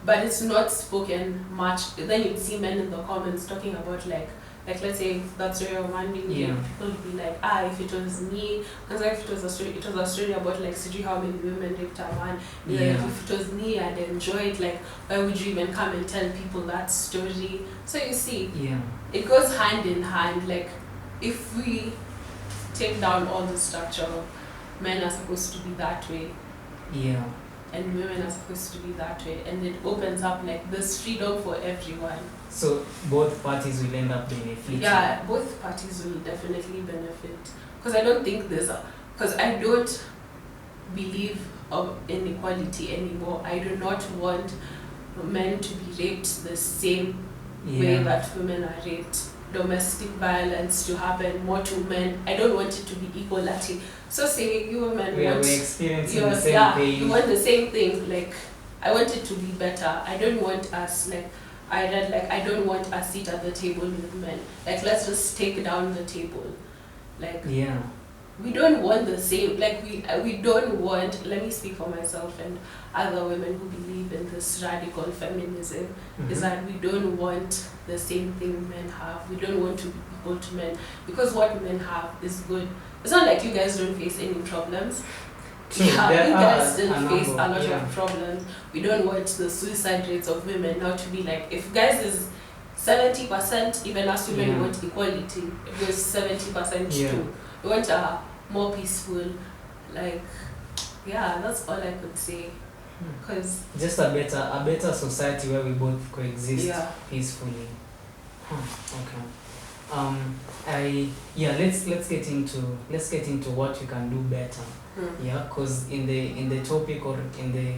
Speaker 1: but it's not spoken much. Then you'd see men in the comments talking about like let's say that story of man being raped, people would be like, if it was me, because if it was a story about like how many women raped a man, like, if it was me, I'd enjoy it, like why would you even come and tell people that story? So you see, it goes hand in hand. Like if we take down all the structure of men are supposed to be that way, and women are supposed to be that way, and it opens up like this freedom for everyone. So
Speaker 2: both parties will end up benefiting.
Speaker 1: Yeah, both parties will definitely benefit. Because I don't think because I don't believe of inequality anymore. I do not want men to be raped the same way that women are raped. Domestic violence to happen more to men. I don't want it to be equality. So say you women
Speaker 2: we're experiencing the same thing.
Speaker 1: You want the same thing. Like I want it to be better. I don't want us I don't want a seat at the table with men. Like let's just take down the table. Like we don't want the same. Like we don't want. Let me speak for myself and other women who believe in this radical feminism. Is that we don't want the same thing men have. We don't want to be equal to men, because what men have is good. it's not like you guys don't face any problems.
Speaker 2: True.
Speaker 1: Yeah, you guys still face a lot of problems. We don't want the suicide rates of women not to be like, if guys is 70%, even as women want equality, it goes 70% too. We want a more peaceful, like, yeah, that's all I could say. Cause
Speaker 2: just a better society where we both coexist peacefully. Okay. Let's get into what you can do better. Yeah, because in the topic, or in the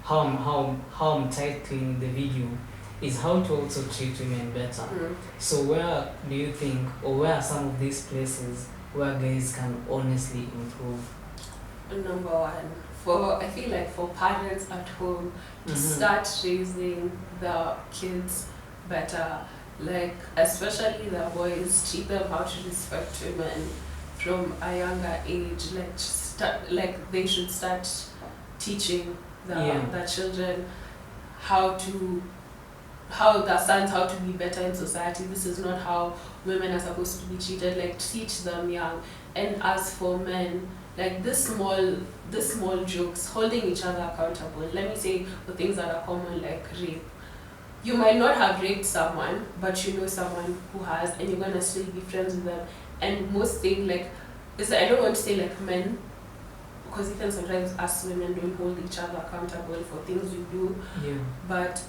Speaker 2: how I'm titling the video is how to also treat women better. So where do you think, or where are some of these places where guys can honestly improve?
Speaker 1: Number one, I feel like for parents at home to start raising the kids better, like especially the boys, teach them how to respect women from a younger age. They should start teaching the children how to be better in society. This is not how women are supposed to be treated. Like, teach them young. And as for men, like this small jokes, holding each other accountable. Let me say the things that are common, like rape. You might not have raped someone, but you know someone who has, and you're gonna still be friends with them. And most things, I don't want to say like men, because even sometimes us women don't hold each other accountable for things we do. But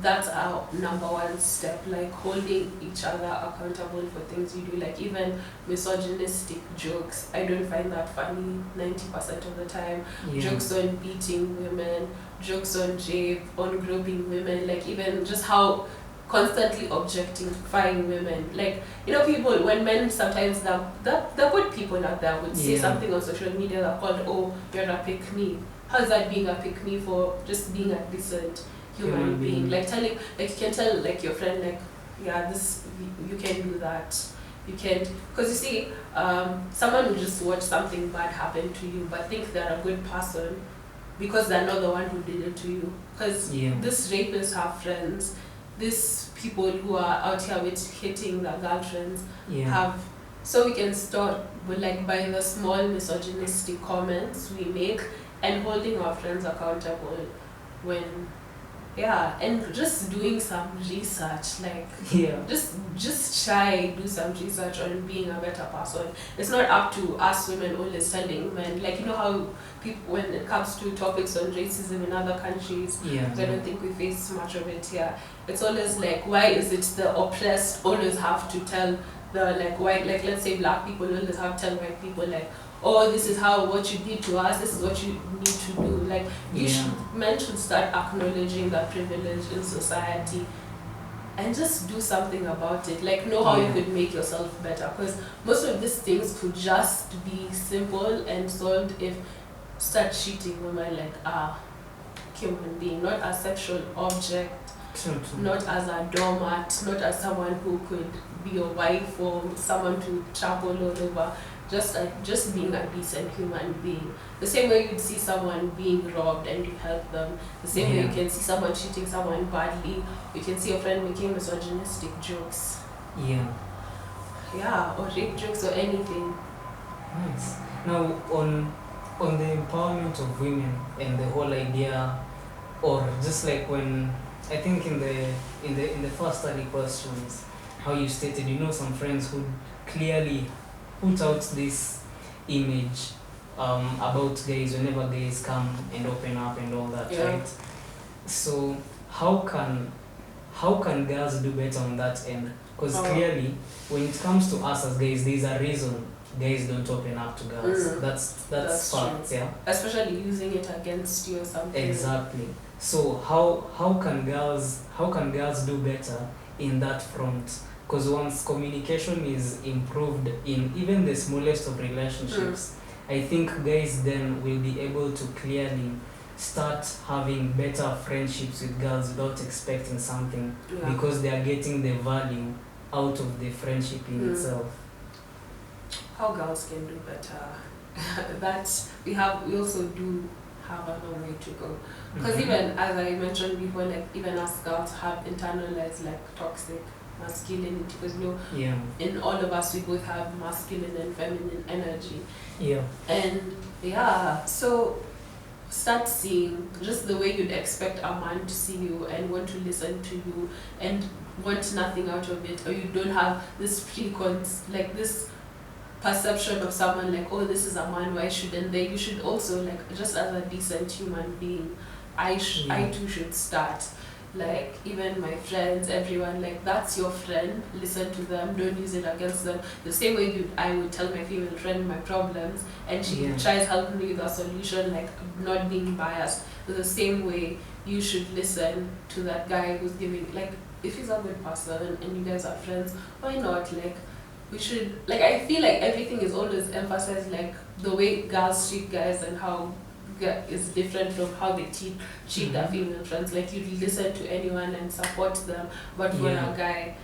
Speaker 1: that's our number one step, like holding each other accountable for things we do. Like even misogynistic jokes, I don't find that funny 90% of the time. Jokes on beating women, jokes on rape, on groping women, like even just how constantly objectifying women. Like, people, when men sometimes they put people out there would say something on social media that called, oh, you're a pick me. How's that being a pick me for just being a decent human being? Like you can tell like your friend, like, you can do that. You can, because you see, someone will just watch something bad happen to you but think they're a good person because they're not the one who did it to you. Because these rapists have friends, these people who are out here with hitting their girlfriends have. So we can start with by the small misogynistic comments we make and holding our friends accountable when and just doing some research, just do some research on being a better person. It's not up to us women always telling men, how people, when it comes to topics on racism in other countries, I don't think we face much of it here. It's always why is it the oppressed always have to tell the white, let's say black people always have to tell white people oh, this is what you did to us, this is what you need to do. Men should start acknowledging that privilege in society and just do something about it. Know how you could make yourself better. Because most of these things could just be simple and solved if start treating women like a human being, not a sexual object, not as a doormat, not as someone who could be your wife or someone to trample all over. Just being a decent human being. The same way you'd see someone being robbed and you help them. The same way you can see someone treating someone badly. You can see a friend making misogynistic jokes. Or rape jokes or anything.
Speaker 2: Nice. Now on the empowerment of women and the whole idea, or just when I think in the first study questions, how you stated, some friends who clearly put out this image about guys whenever guys come and open up and all that, right? So how can girls do better on that end? Because clearly, when it comes to us as guys, there's a reason guys don't open up to girls. That's fact,
Speaker 1: especially using it against you or something.
Speaker 2: Exactly. So how can girls do better in that front? Because once communication is improved in even the smallest of relationships, I think guys then will be able to clearly start having better friendships with girls without expecting something, because they are getting the value out of the friendship in itself.
Speaker 1: How girls can do better. We also do have a long way to go. Because even as I mentioned before, even as girls have internalized toxic masculinity, because in all of us we both have masculine and feminine energy. And so start seeing just the way you'd expect a man to see you and want to listen to you and want nothing out of it, or you don't have this like this perception of someone like, oh, this is a man, why shouldn't they? You should also, like, just as a decent human being, I too should start. Like, even my friends, everyone, like, that's your friend, listen to them, don't use it against them. The same way I would tell my female friend my problems and she tries helping me with a solution, like, not being biased. The same way you should listen to that guy who's giving, like, if he's a good person and you guys are friends, why not? Like, we should, like, I feel like everything is always emphasized, like, the way girls treat guys and how is different from how they treat their female friends. Like, you listen to anyone and support them, but for a guy,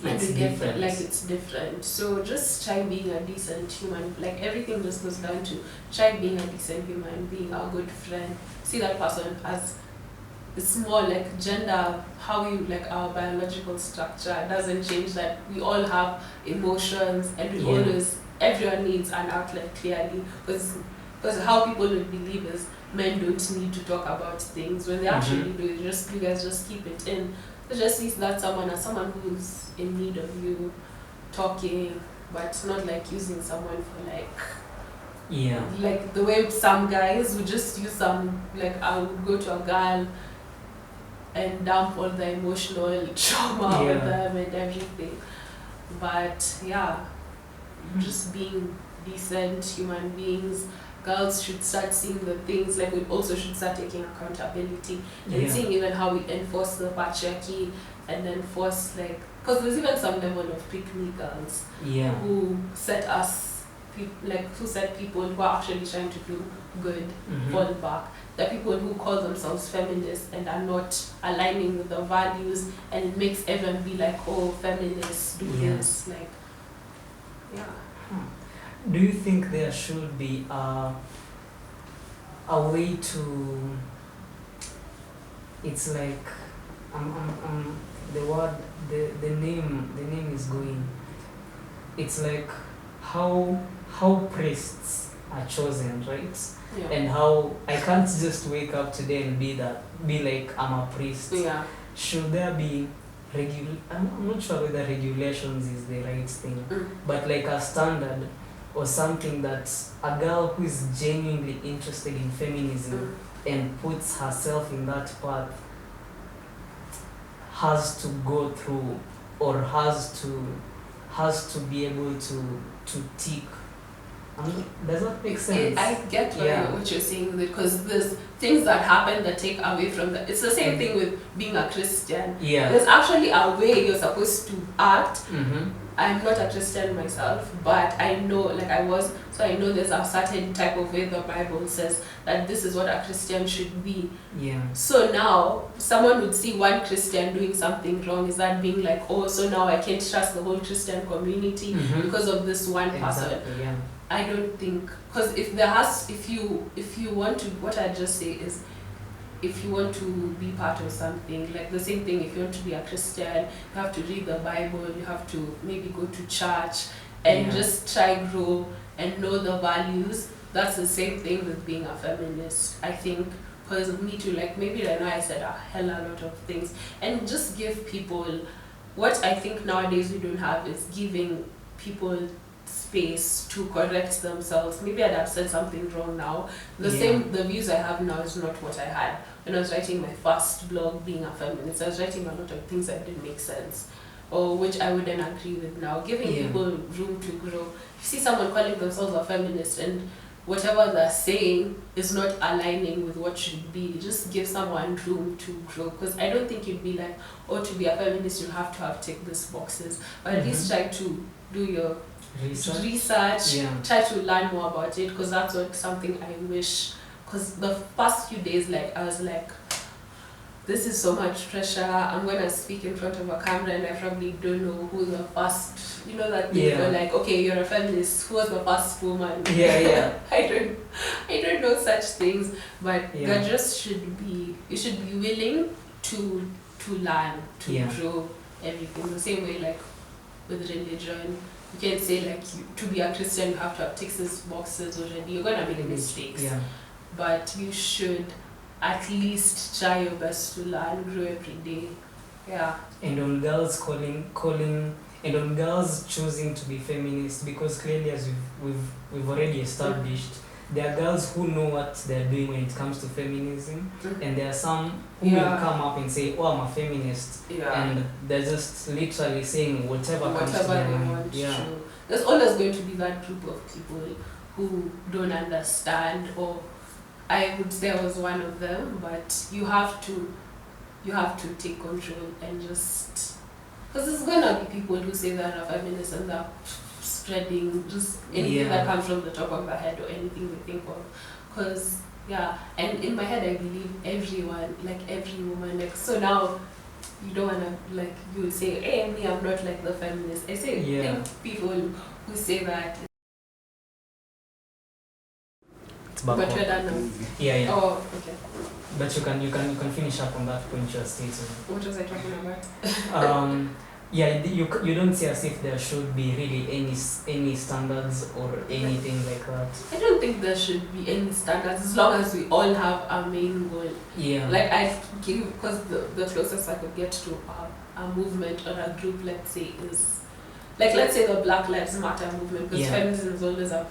Speaker 1: it's different. Like, it's different. So just try being a decent human. Like, everything just goes down to try being a decent human, being a good friend. See that person as, it's more like gender, how you, like, our biological structure doesn't change, that we all have emotions and we always, everyone needs an outlet clearly, because how people would believe is men don't need to talk about things when they actually do. You guys just keep it in. So just see that someone as someone who's in need of you talking, but not like using someone for like the way some guys would just use some, like, I would go to a girl and dump all the emotional trauma on them and everything. But just being decent human beings. Girls should start seeing the things, like, we also should start taking accountability and seeing even how we enforce the patriarchy and enforce, like, because there's even some level of pick-me girls who set us, like, who set people who are actually trying to do good fall back. There are people who call themselves feminists and are not aligning with the values, and it makes everyone be like, oh, feminists do this, like,
Speaker 2: Do you think there should be a way to, it's like, the word, the name is going, it's like how priests are chosen, right? And how I can't just wake up today and be like, I'm a priest. Should there be I'm not sure whether regulations is the right thing, but like a standard or something that a girl who is genuinely interested in feminism and puts herself in that path has to go through, or has to be able to tick. Does that make sense?
Speaker 1: I get what you're saying, because there's things that happen that take away from that. It's the same thing with being a Christian. There's actually a way you're supposed to act. I'm not a Christian myself, but I know, like, I was, so I know there's a certain type of way the Bible says that this is what a Christian should be. So now, someone would see one Christian doing something wrong, is that being like, oh, so now I can't trust the whole Christian community because of this one person. I don't think, because if you want to, what I just say is, if you want to be part of something, like the same thing, if you want to be a Christian, you have to read the Bible, you have to maybe go to church and just try grow and know the values. That's the same thing with being a feminist, I think, because me too, like, maybe I know I said a hell a lot of things, and just give people, what I think nowadays we don't have is giving people space to correct themselves. Maybe I'd have said something wrong now. The views I have now is not what I had when I was writing my first blog, being a feminist. I was writing a lot of things that didn't make sense, or which I wouldn't agree with now. Giving people room to grow. If you see someone calling themselves a feminist and whatever they're saying is not aligning with what should be, just give someone room to grow. Because I don't think you'd be like, oh, to be a feminist you have to have tick these boxes, but at least try to do your research, try to learn more about it, because that's something I wish, because the first few days, like, I was like, this is so much pressure, I'm going to speak in front of a camera and I probably don't know who the first, you know, that they were like, okay, you're a feminist, who was the first woman? I don't know such things, but there just should be, you should be willing to learn, to grow, everything. The same way like with religion, you can't say like to be a Christian you have to have ticks boxes already. You're gonna make mistakes, but you should at least try your best to learn, grow every day. Yeah.
Speaker 2: And on girls and on girls choosing to be feminist, because clearly, as we've already established, there are girls who know what they're doing when it comes to feminism, and there are some who will come up and say, "Oh, I'm a feminist," and they're just literally saying whatever comes to their mind.
Speaker 1: True. There's always going to be that group of people who don't understand, or I would say I was one of them, but you have to take control and just, because there's gonna be people who say they're a feminist and they're spreading just anything that comes from the top of their head or anything they think of. Because and in my head I believe everyone, like every woman, like, so now you don't wanna, like, you would say, hey, me, I'm not like the feminist. I say think people who say that. But we're done now. Oh, okay.
Speaker 2: But you can finish up on that point you're stating.
Speaker 1: What was I talking about?
Speaker 2: You don't see as if there should be really any standards or anything like that.
Speaker 1: I don't think there should be any standards as long as we all have a main goal.
Speaker 2: Yeah.
Speaker 1: Like I give, because the closest I could get to a movement or a group, let's say, is like, let's say the Black Lives Matter movement, because feminism is always a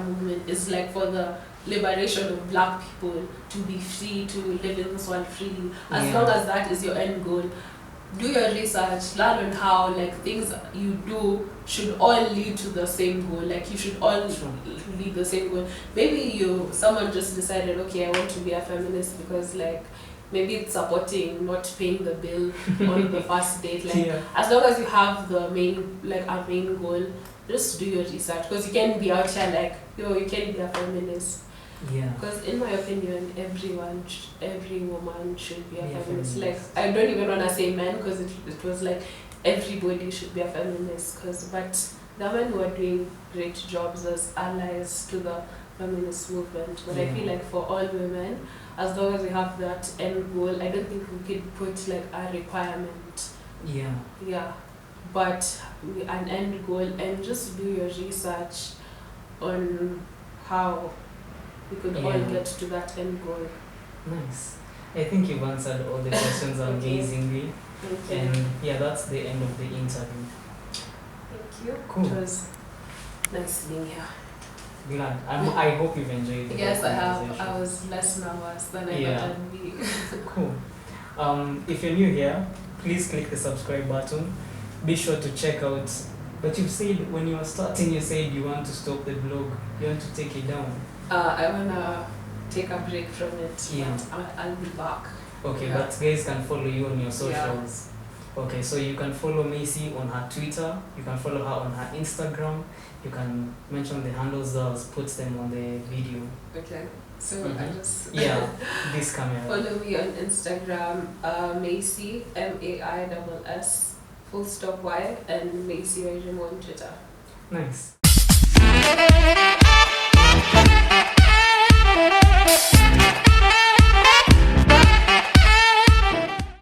Speaker 1: movement, is like for the liberation of black people to be free, to live in this world freely. As long as that is your end goal, do your research, learn on how, like, things you do should all lead to the same goal. Like, you should all lead the same goal. Maybe someone just decided, okay, I want to be a feminist because, like, maybe it's supporting not paying the bill on the first date. Like, as long as you have the main, like, a main goal, just do your research, because you can't be out here like, you can't be a feminist. Because in my opinion, every woman should be a feminist. Like, I don't even want to say men, because it was like everybody should be a feminist. But the men who are doing great jobs as allies to the feminist movement. But I feel like for all women, as long as we have that end goal, I don't think we could put like a requirement. But an end goal, and just do your research on how we could all get to that end goal.
Speaker 2: Nice. I think you've answered all the questions amazingly.
Speaker 1: Thank you.
Speaker 2: And that's the end of the interview.
Speaker 1: Thank you.
Speaker 2: Cool.
Speaker 1: It was nice being here.
Speaker 2: Glad. I hope you've enjoyed it.
Speaker 1: Yes, I have. I was less nervous than I thought I'd be.
Speaker 2: Cool. If you're new here, please click the subscribe button. Be sure to check out. But you said when you were starting, you said you want to stop the blog. You want to take it down.
Speaker 1: I wanna take a break from it. But I'll be back.
Speaker 2: Okay, but guys can follow you on your socials. Okay, so you can follow Maissy on her Twitter. You can follow her on her Instagram. You can mention the handles that puts them on the video.
Speaker 1: Okay, so I just
Speaker 2: this camera.
Speaker 1: Follow me on Instagram, Maissy MAISS _Y, and Maissy Wairimu on Twitter.
Speaker 2: Nice.